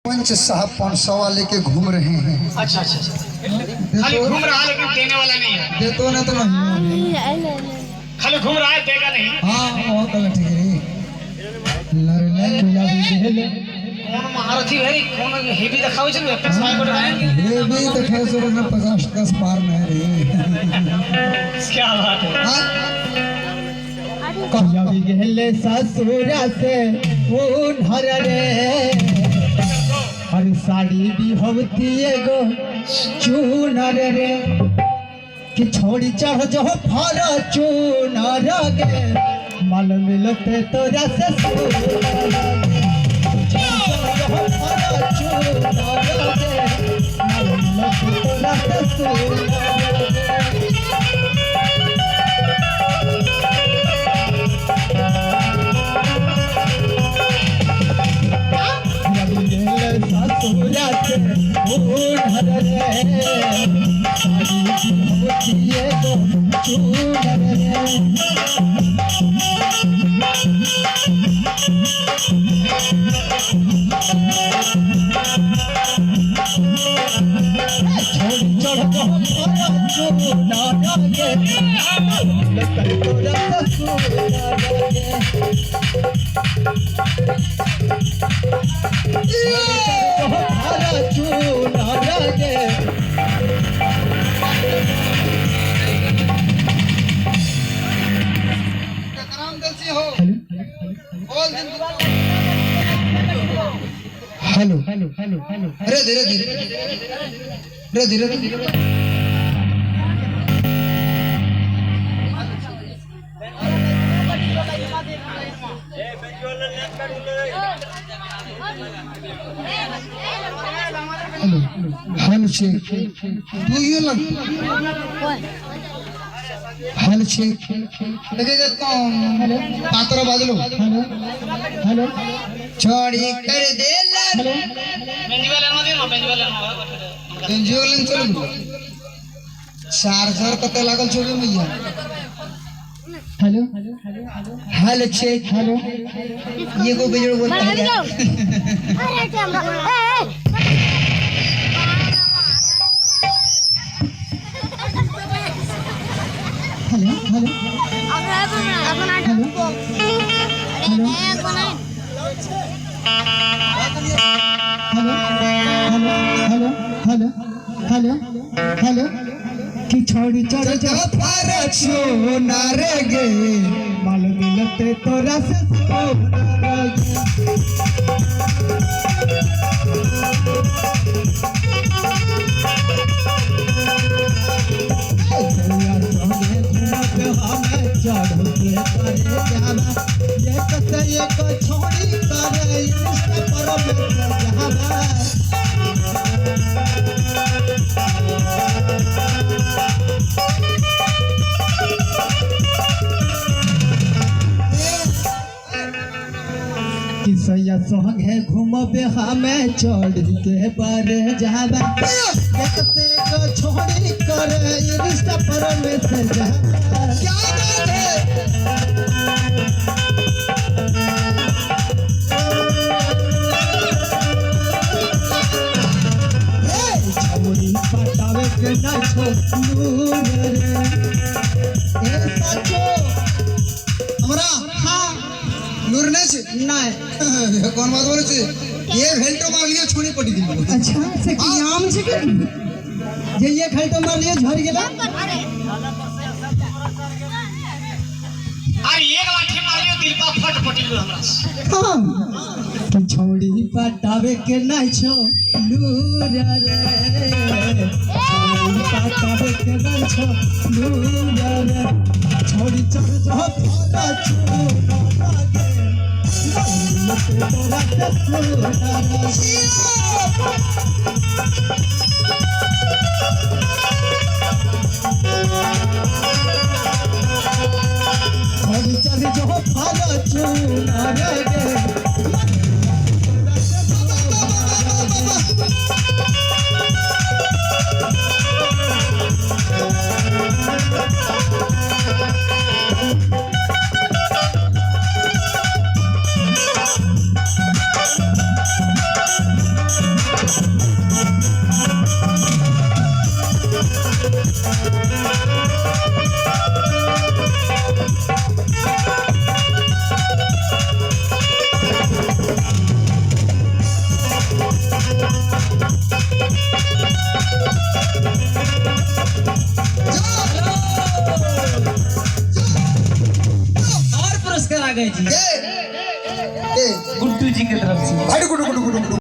पंच साहब 500 वाले के घूम रहे हैं। अच्छा अच्छा अच्छा खाली घूम रहा है लेकिन देने वाला नहीं है। दे तो ना तो नहीं खाली घूम रहा है देगा नहीं। हाँ वो तो ठीक है लड़ने गुलाबी देले कौन महारथी है कौन हेवी दिखाओ चलो एक समय को लगाएंगे ये भी देखे सो ना 50 पार में रे। क्या बात है। हाँ कभी गेले ससुरा से वो घर रे हर साड़ी भी होती एगो चूनर रे कि छोड़ी चढ़ जो फर चूनर गे माल मिलते तोरा से हेलो हेलो हेलो हेलो अरे धीरे धीरे अरे धीरे धीरे हेलो हेलो चेक तू ये लग हेलो चेक लगेगा कौन हेलो पात्र बादलो हेलो हेलो छोड़ी कर दे हेलो बेंजुलन चलो चार्जर कते लागल छोड़ी मैया हेलो हेलो चेक हेलो ये को बेजोड़ बोलता है hello hello hello hello hello hello कि छोड़ी चढ़ जो परछो नारे गे माल मिलते तोरा से छोड़ी करे किसैया संगे घूमबे हमें चढ़ के बारे जावा देखते को छोड़ी करे रिश्ता पर में से जावा क्या बात है छोड़ी पटावे के ना छोड़ रे ए सचो हमरा हाँ लुरने छे नहीं कौन बात बोले छे ये भेल्टो मार लियो छोड़ी पड़ी दिल अच्छा से कि आम से के जे ये खाई तो मार लियो झड़ गेला अरे एक लाठी मारियो दिल पर फट पटिल हमरा हाँ कि छोड़ी पटावे के नहीं छो लूर रे छोड़ी पटावे के नहीं छो लूर रे छोड़ी चढ़ जो तोरा छो लागे मत तोरा छोड़ी चढ़ जो फारा छो लागे और पुरस्कार आ गए जी ए, ए, गुड्डू जी की तरफ से भाई गुडू गुडू गुडू गुडू